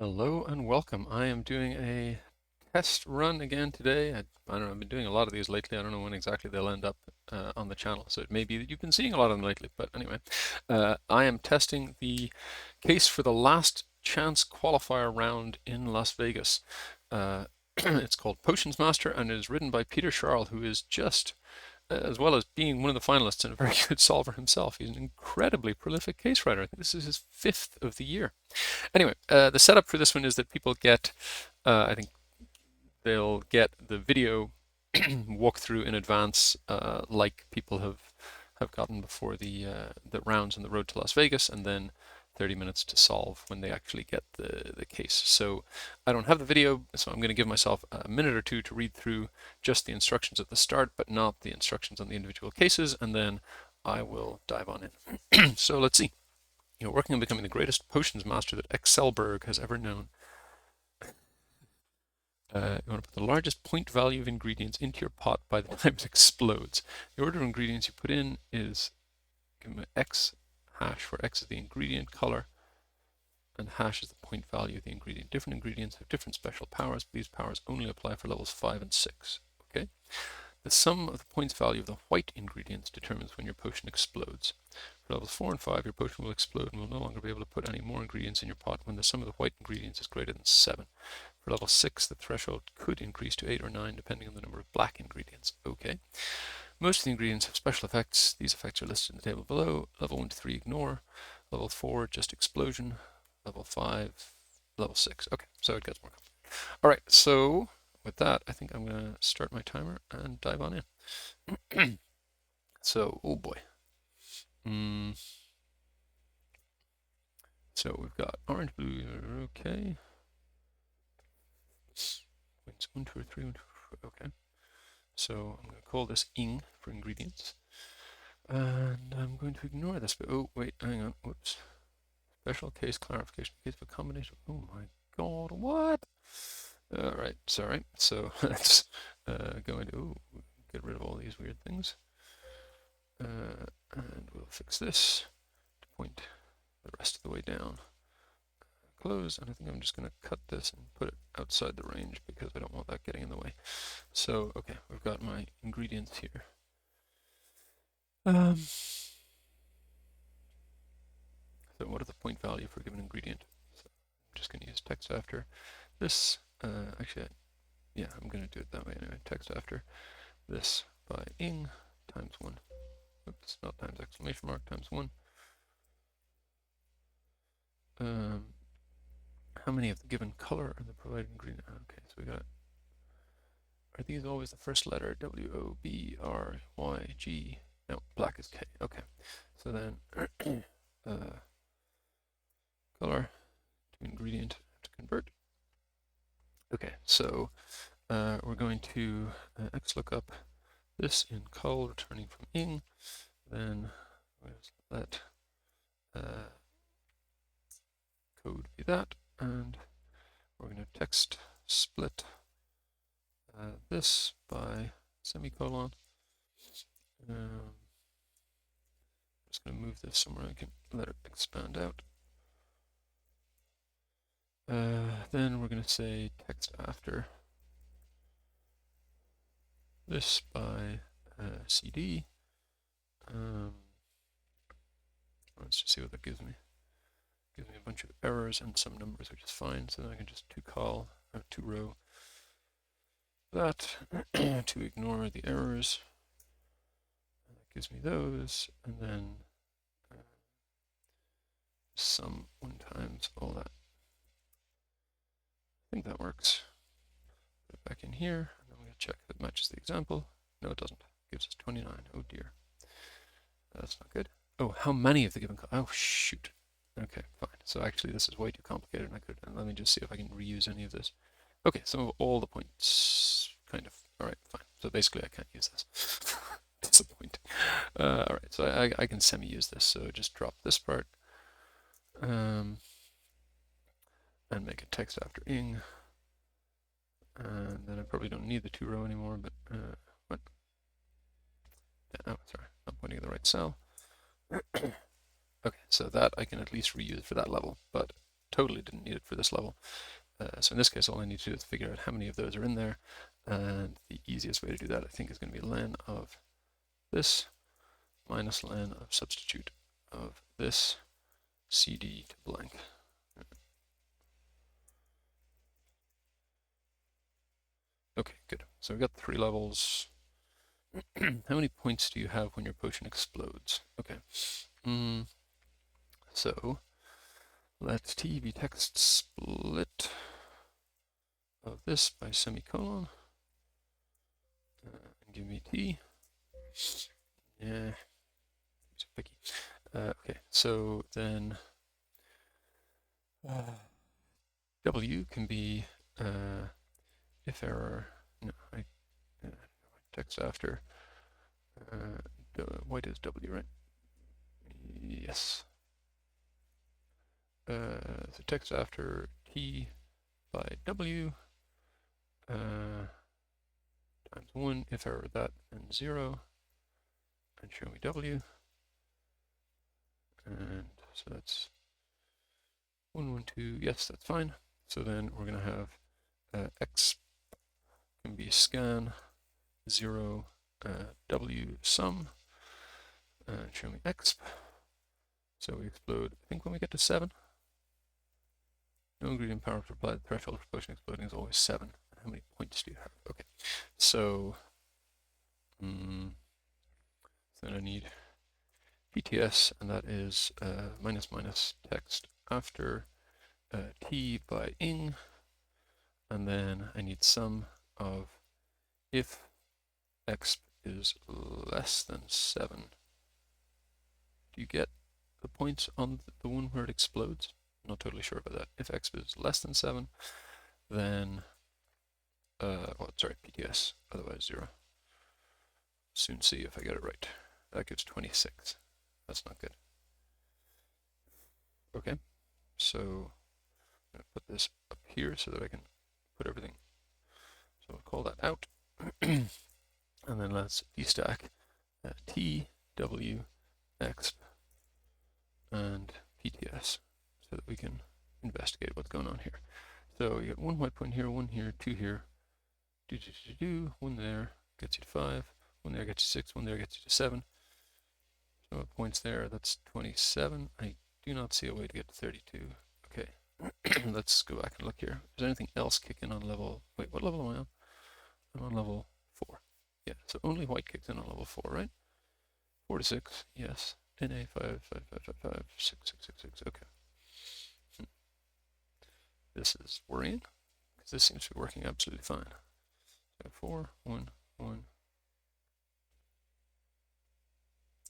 Hello and welcome. I am doing a test run again today. I don't know, I've been doing a lot of these lately. I don't know when exactly they'll end up on the channel. So it may be that you've been seeing a lot of them lately. But anyway, I am testing the case for the last chance qualifier round in Las Vegas. It's called Potions Master and it is written by Peter Scharl, who is just, as well as being one of the finalists and a very good solver himself, he's an incredibly prolific case writer. I think this is his fifth of the year. Anyway, the setup for this one is that people get, I think they'll get the video walkthrough in advance, like people have gotten before the rounds on the road to Las Vegas, and then 30 minutes to solve when they actually get the case. So I don't have the video, so I'm going to give myself a minute or two to read through just the instructions at the start, but not the instructions on the individual cases, and then I will dive on in. So let's see. You're working on becoming the greatest potions master that Excelberg has ever known. You want to put the largest point value of ingredients into your pot by the time it explodes. The order of ingredients you put in is X hash, where X is the ingredient color and hash is the point value of the ingredient. Different ingredients have different special powers, but these powers only apply for levels 5 and 6. Okay? The sum of the points value of the white ingredients determines when your potion explodes. For levels 4 and 5, your potion will explode and will no longer be able to put any more ingredients in your pot when the sum of the white ingredients is greater than 7. For level 6, the threshold could increase to 8 or 9 depending on the number of black ingredients. Okay. Most of the ingredients have special effects. These effects are listed in the table below. Level 1 to 3, ignore. Level 4, just explosion. Level 5, level 6. Okay, so it gets more complicated. All right, so with that, I think I'm going to start my timer and dive on in. So, oh boy. So we've got orange, blue, okay. Points 1, 2, or 3, 1, 2, 4, okay. So I'm going to call this ing for ingredients. And I'm going to ignore this, but oh, wait, hang on, whoops. Special case clarification, case of a combination. Oh my god, what? All right, sorry. So let's go into, get rid of all these weird things. And we'll fix this to point the rest of the way down. Close, and I think I'm just going to cut this and put it outside the range because I don't want that getting in the way. So, okay, we've got my ingredients here. So what is the point value for a given ingredient? So I'm just going to use text after this. Actually, yeah, I'm going to do it that way anyway. Text after this by ing times 1. Oops, not times exclamation mark, times 1. How many of the given color are the provided ingredient? Okay, so we got, are these always the first letter? W, O, B, R, Y, G. No, black is K. Okay, so then color to ingredient to convert. Okay, so we're going to XLOOKUP this in col returning from ing. Then let code be that, and we're going to text split this by semicolon. I'm just going to move this somewhere I can let it expand out. Then we're going to say text after this by CD. Let's just see what that gives me. It gives me a bunch of errors and some numbers, which is fine. So then I can just to row that to ignore the errors. And that gives me those, and then sum 1 times all that. I think that works. Put it back in here, and then we're going to check if it matches the example. No, it doesn't. It gives us 29. Oh dear. That's not good. Oh, how many of the given? Oh, shoot. Okay, fine. So actually, this is way too complicated. Let me just see if I can reuse any of this. Okay, some of all the points, kind of. All right, fine. So basically, I can't use this. Disappointing. All right, so I can semi-use this. So just drop this part. And make a text after ing. And then I probably don't need the 2 row anymore, but what? Oh, sorry, not pointing at the right cell. Okay, so that I can at least reuse for that level, but totally didn't need it for this level. So in this case, all I need to do is figure out how many of those are in there. And the easiest way to do that, I think, is going to be len of this minus len of substitute of this cd to blank. Okay, good. So we've got 3 levels. How many points do you have when your potion explodes? Okay. So let t be text split of this by semicolon. And give me t. Yeah, it's picky. Okay, so then w can be if error. No, text after. White is w, right? Yes. So text after t by w times 1, if error that, and 0, and show me w. And so that's 1, 1, 2. Yes, that's fine. So then we're going to have x can be scan 0 w sum and show me exp. So we explode, I think when we get to 7. No ingredient power to apply. The threshold for potion exploding is always 7. How many points do you have? Okay, so then I need PTS, and that is minus minus text after t by ing, and then I need sum of if exp is less than 7. Do you get the points on the one where it explodes? I'm not totally sure about that. If exp is less than 7, then PTS, otherwise 0. Soon see if I get it right. That gives 26. That's not good. Okay, so I'm going to put this up here so that I can put everything. So I'll call that out. And then let's destack T, W, exp, and PTS so that we can investigate what's going on here. So you got 1 white point here, 1 here, 2 here. 1 there gets you to 5. 1 there gets you 6. 1 there gets you to 7. So points there, that's 27. I do not see a way to get to 32. Okay, let's go back and look here. Is there anything else kicking on level? Wait, what level am I on? I'm on level 4. Yeah, so only white kicks in on level 4, right? 4 to 6, yes. NA 5, 5, 5, 5, 5, 6, 6, 6, 6. Okay. This is worrying because this seems to be working absolutely fine. So 4, 1, 1,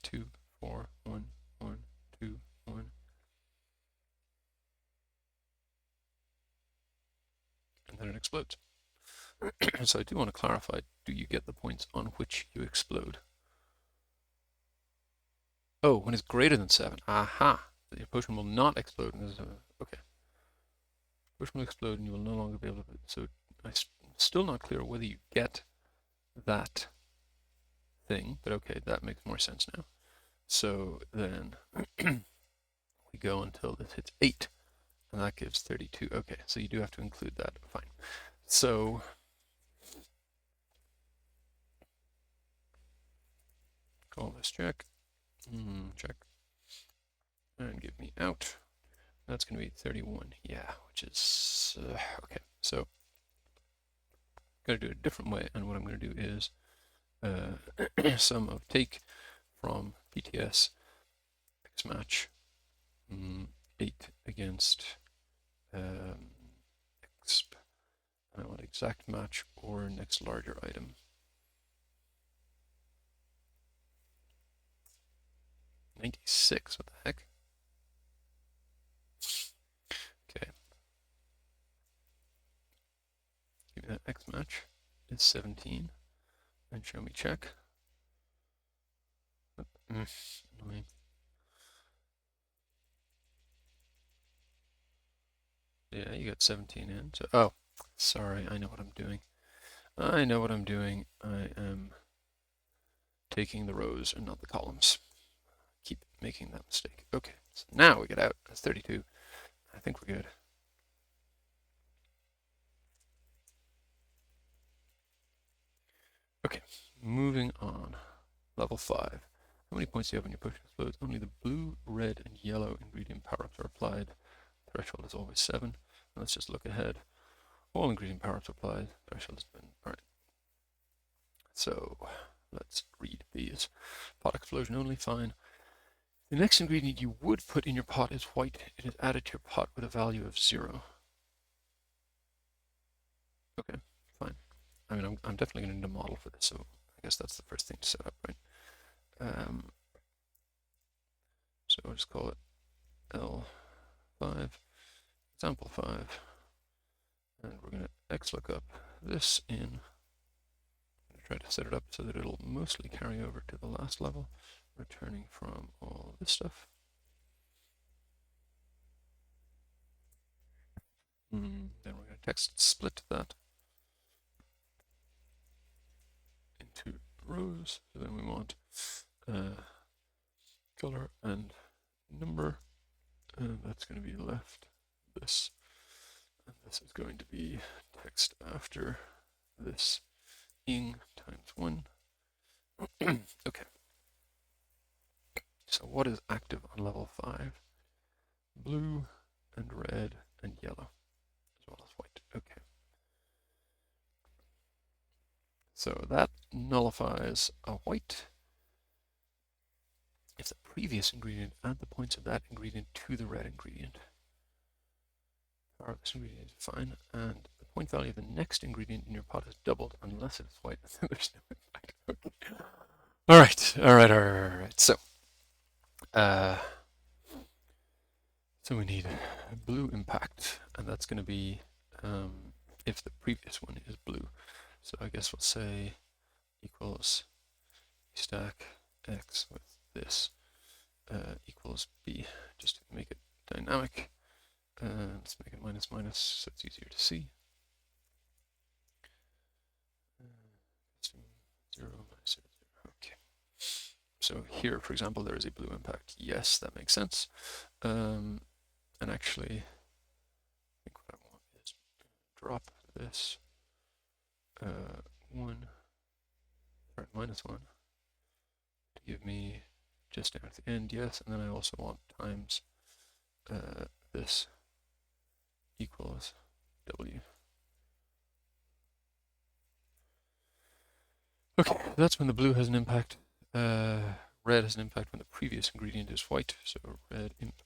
2, 4, 1, 1, 2, 1. And then it explodes. So I do want to clarify, do you get the points on which you explode? Oh, when it's greater than 7. Aha! Your potion will not explode. Okay. Potion will explode and you will no longer be able to... So I'm still not clear whether you get that thing, but okay, that makes more sense now. So then we go until this hits 8, and that gives 32. Okay, so you do have to include that. Fine. So call this check. Check. And give me out. That's going to be 31. Yeah, which is... okay, so got to do it a different way, and what I'm going to do is sum of take from PTS X match 8 against exp, and I want exact match or next larger item. $96, what the heck? Okay. Give me that X match is 17, and show me check. Annoying. Yeah, you got 17 in. So, oh, sorry, I know what I'm doing. I know what I'm doing. I am taking the rows and not the columns. Keep making that mistake. Okay, so now we get out. That's 32. I think we're good. Okay, moving on. Level 5. How many points do you have when your potion explodes? Only the blue, red, and yellow ingredient power-ups are applied. Threshold is always 7. Let's just look ahead. All ingredient power-ups applied. Threshold has been... Alright. So, let's read these. Pot explosion only, fine. The next ingredient you would put in your pot is white. It is added to your pot with a value of 0. Okay, fine. I mean, I'm definitely going to need a model for this, so I guess that's the first thing to set up, right? So I'll just call it L5, example 5, and we're going to XLOOKUP this in. I'm going to try to set it up so that it'll mostly carry over to the last level, returning from all this stuff. Then we're going to text split that into rows. So then we want color and number, and that's going to be left this, and this is going to be text after this ing times 1. Okay. So what is active on level 5? Blue and red and yellow, as well as white. Okay. So that nullifies a white. If the previous ingredient, add the points of that ingredient to the red ingredient. Power of this ingredient is fine, and the point value of the next ingredient in your pot is doubled unless it is white. There's no impact. Okay. All right. So we need blue impact, and that's going to be if the previous one is blue. So I guess we'll say equals stack x with this equals b, just to make it dynamic. Let's make it minus minus so it's easier to see. 0 minus 0, 0. Okay. So here, for example, there is a blue impact. Yes, that makes sense. And actually, I think what I want is drop this 1, sorry, minus 1 to give me just down at the end, yes, and then I also want times this equals W. Okay, that's when the blue has an impact. Red has an impact when the previous ingredient is white, so red imp.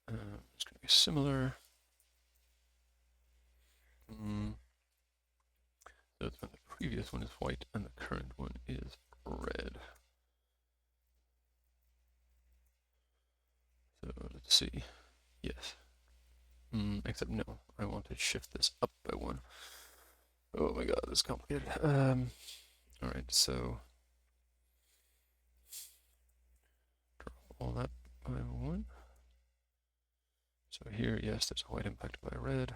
It's going to be similar. So it's when the previous one is white and the current one is red. So let's see. Yes. Except no, I want to shift this up by 1. Oh my god, this is complicated. Alright, so drop all that by 1. So here, yes, there's a white impact by red.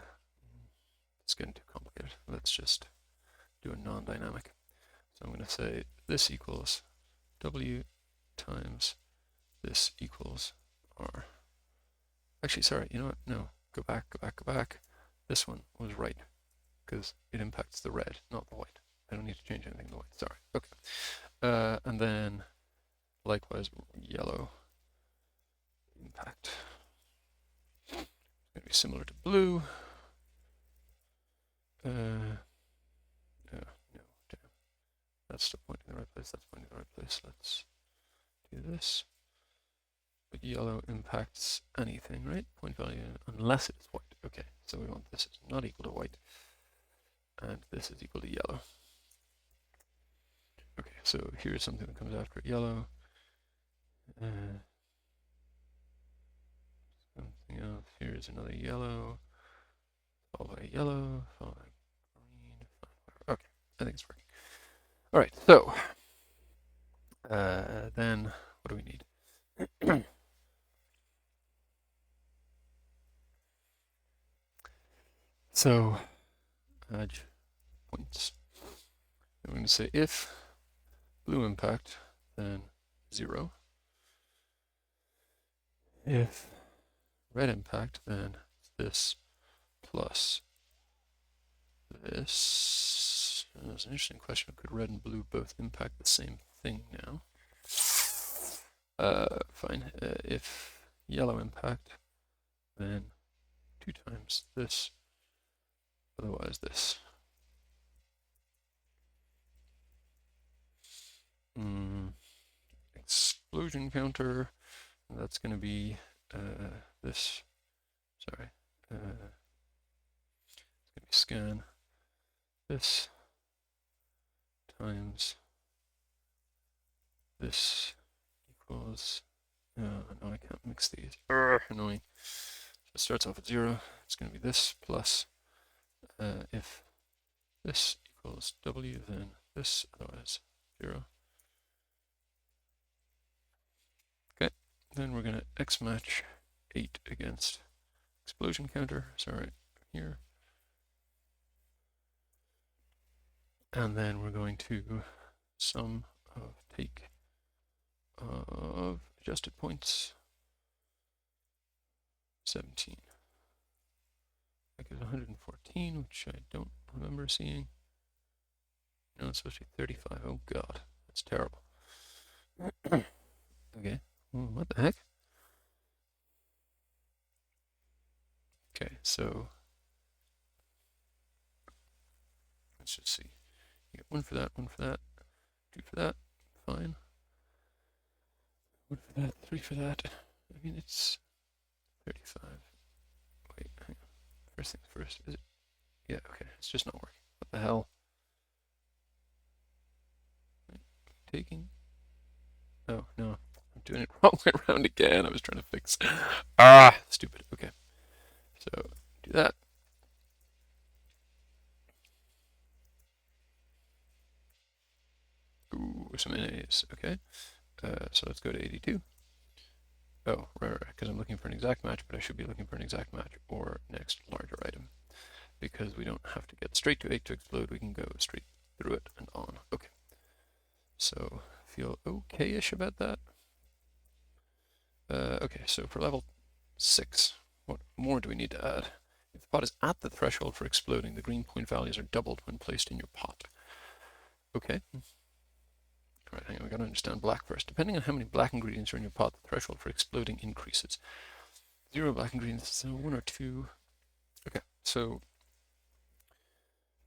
It's getting too complicated. Let's just do a non-dynamic. So I'm going to say this equals W times this equals R. Actually, sorry, you know what? No, go back. This one was right because it impacts the red, not the white. I don't need to change anything in the white. Sorry. Okay. And then likewise yellow impact. It's going to be similar to blue. No, damn. That's still pointing in the right place. That's pointing in the right place. Let's do this. But yellow impacts anything, right? Point value, unless it's white. Okay, so we want this is not equal to white, and this is equal to yellow. Okay, so here's something that comes after yellow. Something else. Here's another yellow. Followed by yellow. Followed by green. Okay, I think it's working. All right, so then what do we need? So add points. I'm going to say if blue impact, then 0. If red impact, then this plus this. That's an interesting question. Could red and blue both impact the same thing now? Fine. If yellow impact, then 2 times this, otherwise this. Explosion counter, that's going to be this. Sorry. It's going to be scan this times this equals, no, I can't mix these. Annoying. So it starts off at 0. It's going to be this plus, if this equals W, then this, otherwise 0. Okay, then we're going to X match 8 against explosion counter, sorry, here. And then we're going to sum of take of adjusted points 17. That gives 114, which I don't remember seeing. No, it's supposed to be 35. Oh god, that's terrible. Okay, what the heck? Okay, so let's just see. You get 1 for that, 1 for that, 2 for that, fine. 1 for that, 3 for that. I mean, it's 35. Wait, hang on. First things first, is it? Yeah, okay, it's just not working. What the hell? Taking? Oh, no, I'm doing it wrong way around again. I was trying to fix. Stupid. Okay, so do that. Ooh, some NAs. Okay, so let's go to 82. Oh, right, because I'm looking for an exact match, but I should be looking for an exact match or next larger item, because we don't have to get straight to 8 to explode. We can go straight through it and on. Okay, so feel okay-ish about that. Okay, so for level 6, what more do we need to add? If the pot is at the threshold for exploding, the green point values are doubled when placed in your pot. Okay. All right, hang on, we gotta understand black first. Depending on how many black ingredients are in your pot, the threshold for exploding increases. 0 black ingredients, so 1 or 2. Okay, so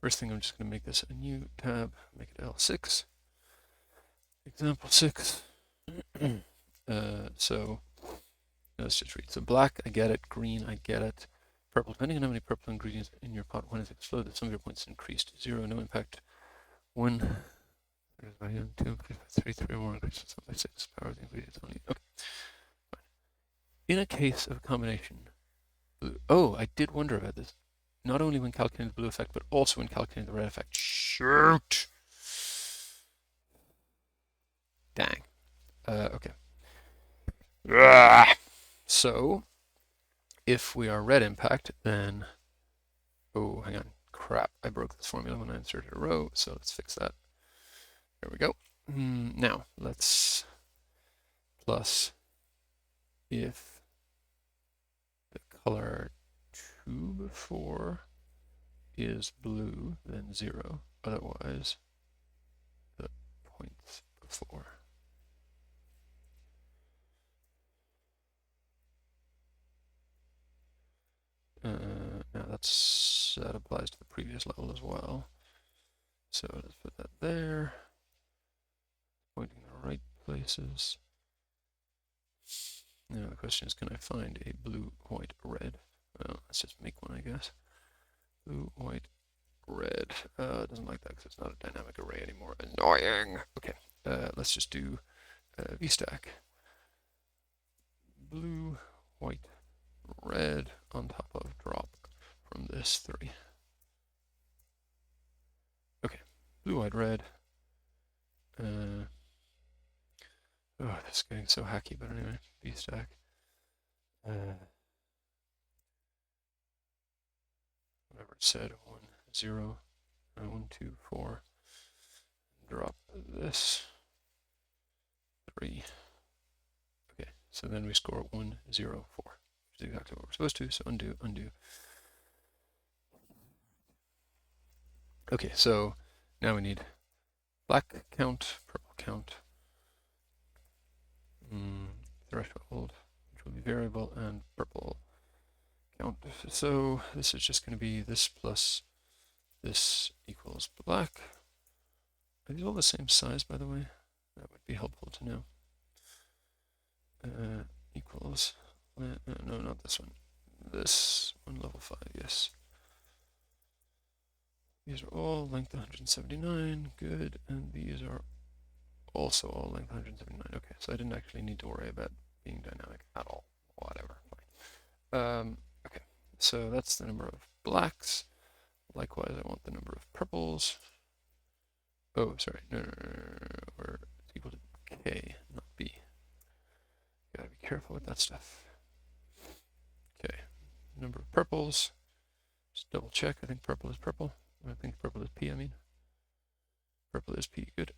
first thing, I'm just gonna make this a new tab, make it L6. Example 6. So let's just read. So black, I get it. Green, I get it. Purple, depending on how many purple ingredients in your pot, when it's exploded, some of your points increased. 0, no impact. 1, 2, 3 or more increases. 6, power of the ingredients only. Okay. In a case of a combination, blue. Oh, I did wonder about this. Not only when calculating the blue effect, but also when calculating the red effect. Shoot! Dang. Okay. So, if we are red impact, then... Oh, hang on. Crap, I broke this formula when I inserted a row, so let's fix that. There we go. Now, let's plus if the color 2 before is blue, then 0. Otherwise, the points before. Now that applies to the previous level as well. So let's put that there. Pointing in the right places. Now the question is, can I find a blue, white, red? Well, let's just make one, I guess. Blue, white, red. It doesn't like that because it's not a dynamic array anymore. Annoying. Okay, let's just do VStack. Blue, white, red on top of drop from this 3. Okay, blue, white, red. Oh, this is getting so hacky, but anyway, VStack. Whatever it said, 1, 0, 1, 2, 4. Drop this 3. Okay, so then we score 1, 0, 4. which is exactly what we're supposed to. So undo, undo. Okay, so now we need black count, purple count, threshold, which will be variable, and purple count. So this is just going to be this plus this equals black. Are these all the same size, by the way? That would be helpful to know. Equals, no, not this one. This one, level 5, yes. These are all length 179, good, and these are also all length 179. Okay, so I didn't actually need to worry about being dynamic at all. Whatever, fine. Okay, so that's the number of blacks. Likewise, I want the number of purples. Oh, sorry, no, we're equal to K, not B. Gotta be careful with that stuff. Okay, number of purples. Just double check. I think purple is purple. I think purple is P, I mean. Purple is P, good.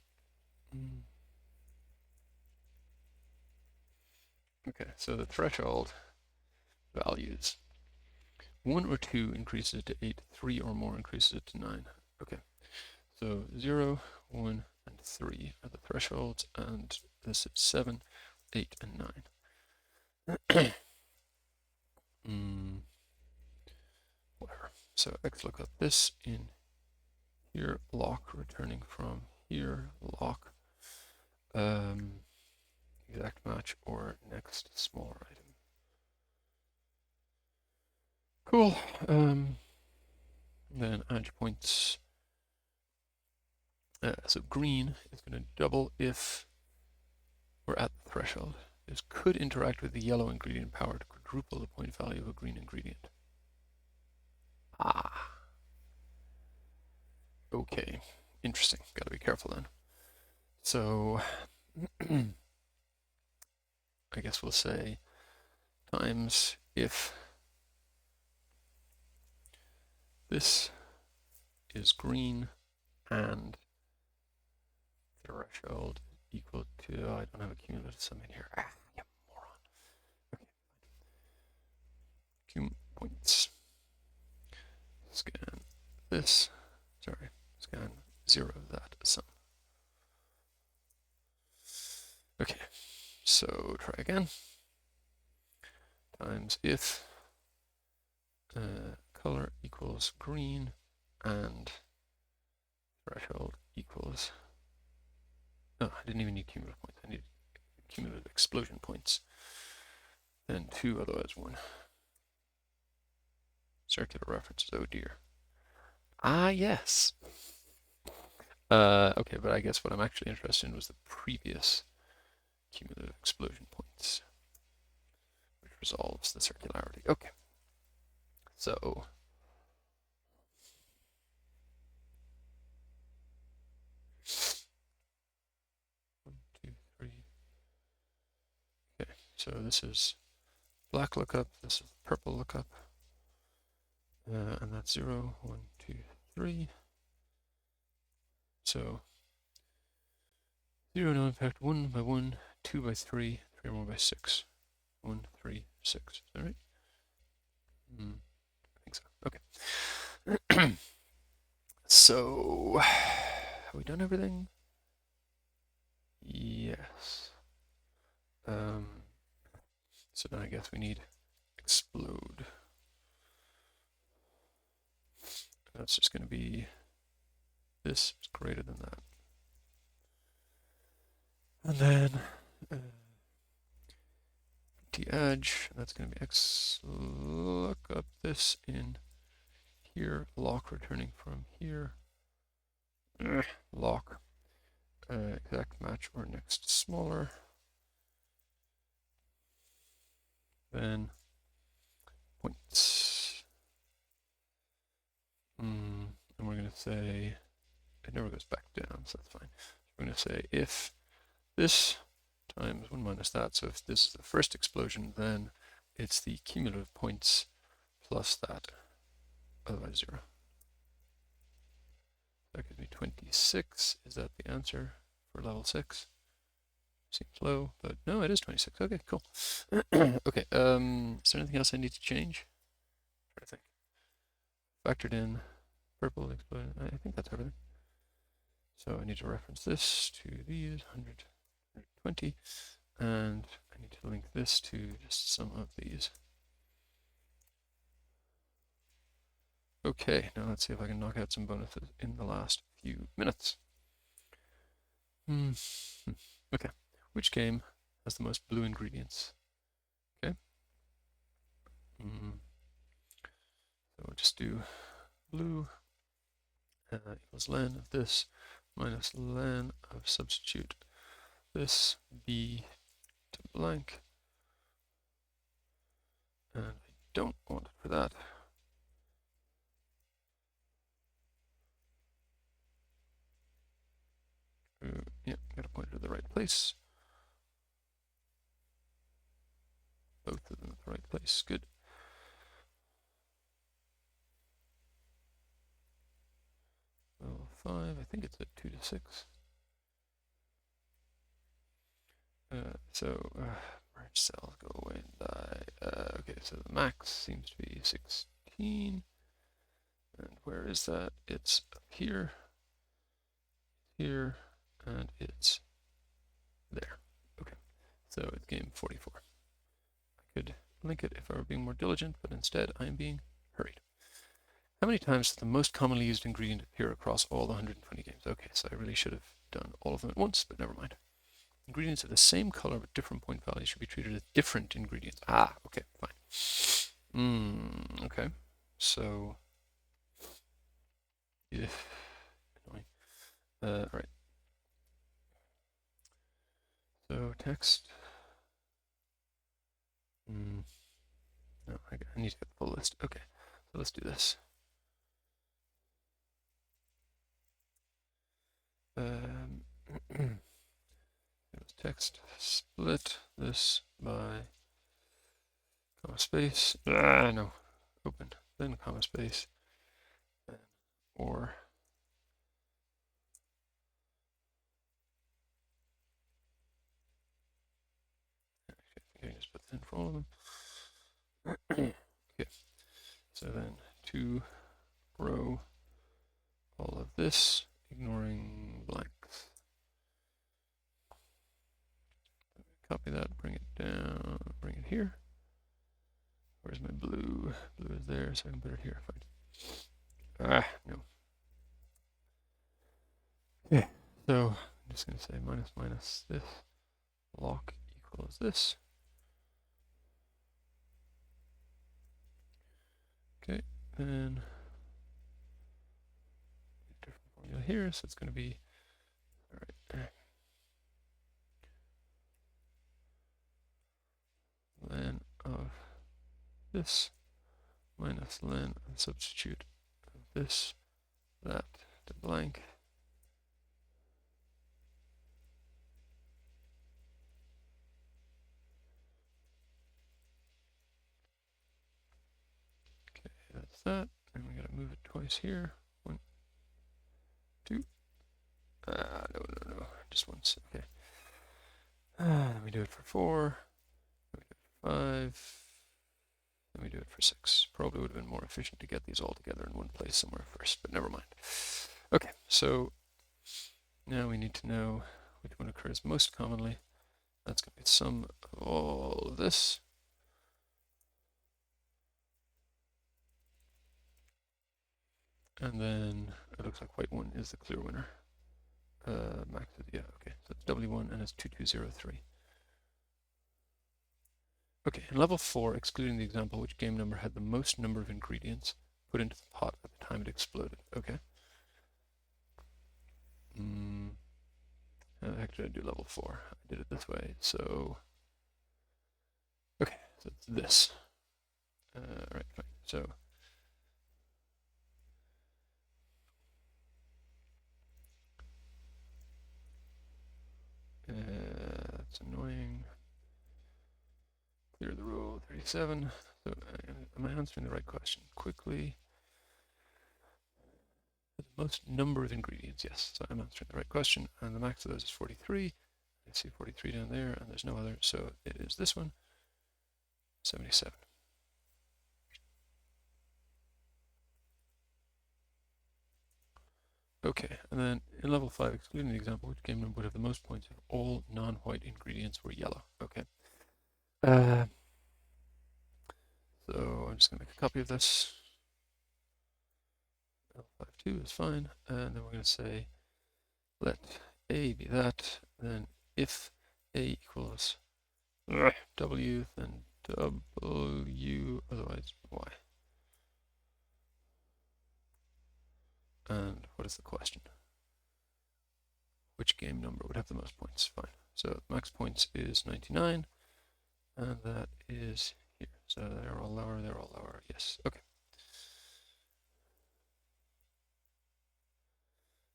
Okay, so the threshold values. 1 or 2 increases it to 8, 3 or more increases it to 9. Okay, so 0, 1, and 3 are the thresholds, and this is 7, 8, and 9. Whatever. So X look up this in here, lock, returning from here, lock, exact match, or next smaller item. Cool. Then add points. So green is going to double if we're at the threshold. This could interact with the yellow ingredient power to quadruple the point value of a green ingredient. Ah. Okay. Interesting. Got to be careful then. So I guess we'll say times if this is green and threshold equal to, I don't have a cumulative sum in here. Ah, you moron. Okay. Cum points. Scan this. Sorry. Scan 0 that sum. Okay. So try again. Times if color equals green and threshold equals, no, I didn't even need cumulative points. I need cumulative explosion points. Then 2, otherwise 1. Circular references, oh dear. Ah, yes. Okay, but I guess what I'm actually interested in was the previous cumulative explosion points, which resolves the circularity. Okay. So 1, 2, 3. Okay, so this is black lookup, this is purple lookup, and that's 0, 1, 2, 3. So 0 no impact, 1 by 1, 2 by 3, 3 or more by 6. 1, 3, 6. Is that right? I think so. Okay. So, have we done everything? Yes. So then I guess we need explode. That's just going to be this is greater than that. And then the edge, that's going to be X. Look up this in here, lock returning from here. Lock, exact match or next smaller. Then points. And we're going to say, it never goes back down, so that's fine. So we're going to say if this times 1 minus that, so if this is the first explosion, then it's the cumulative points plus that, otherwise 0. That gives me 26. Is that the answer for level 6? Seems low, but no, it is 26. Okay, cool. Okay, is there anything else I need to change? Try to think. Factored in, purple, exploded. I think that's everything. So I need to reference this to these, 100, 120, and I need to link this to just some of these. Okay, now let's see if I can knock out some bonuses in the last few minutes. Okay, which game has the most blue ingredients? Okay. So we'll just do blue equals len of this minus len of substitute this b to blank. And I don't want it for that. Yeah, gotta point it to the right place. Both of them at the right place. Good. Level 5, I think it's at 2 to 6. Merge cells, go away and die. Okay, so the max seems to be 16. And where is that? It's up here, here, and it's there. Okay, so it's game 44. I could link it if I were being more diligent, but instead I am being hurried. How many times does the most commonly used ingredient appear across all the 120 games? Okay, so I really should have done all of them at once, but never mind. Ingredients of the same color but different point values should be treated as different ingredients. Ah, okay, fine. Okay, so yeah, annoying. All right. So text. No, I need to get the full list. Okay, so let's do this. Text split this by comma space. No, open, then comma space, or actually, I think I can just put that in for all of them. Okay, so then to row all of this, ignoring blanks. Copy that, bring it down, bring it here. Where's my blue? Blue is there, so I can put it here. Fine. No. Okay, so I'm just going to say minus minus this, lock equals this. Okay, then different formula here, so it's going to be, all right, len of this minus len of substitute of this, that to blank. Okay, that's that. And we got to move it twice here. 1, 2. No, just once. Okay. Let me do it for 4. Let me do it for 5. Let me do it for 6. Probably would have been more efficient to get these all together in one place somewhere first, but never mind. Okay, so now we need to know which one occurs most commonly. That's going to be the sum of all of this. And then it looks like white one is the clear winner. Max, yeah, okay, so it's W1 and it's 2203. Okay, in level 4, excluding the example, which game number had the most number of ingredients put into the pot at the time it exploded? Okay. How the heck did I do level 4? I did it this way, so... Okay, so it's this. Right, fine. So... that's annoying. Clear the rule, 37. So, am I answering the right question? Quickly. The most number of ingredients, yes. So I'm answering the right question. And the max of those is 43. I see 43 down there, and there's no other, so it is this one, 77. Okay, and then in level 5, excluding the example, which game number would have the most points if all non-white ingredients were yellow? Okay. So I'm just going to make a copy of this. L52 is fine, and then we're going to say let A be that, then if A equals W, then W, otherwise Y. And what is the question? Which game number would have the most points? Fine. So max points is 99, and that is here. So they're all lower, they're all lower. Yes. Okay.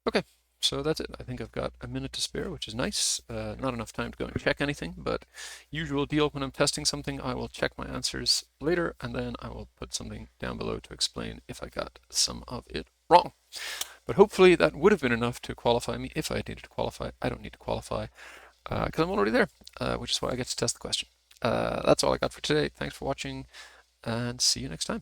Okay. So that's it. I think I've got a minute to spare, which is nice. Not enough time to go and check anything, but usual deal when I'm testing something, I will check my answers later, and then I will put something down below to explain if I got some of it wrong. But hopefully that would have been enough to qualify me if I needed to qualify. I don't need to qualify because I'm already there, which is why I get to test the question. That's all I got for today. Thanks for watching, and see you next time.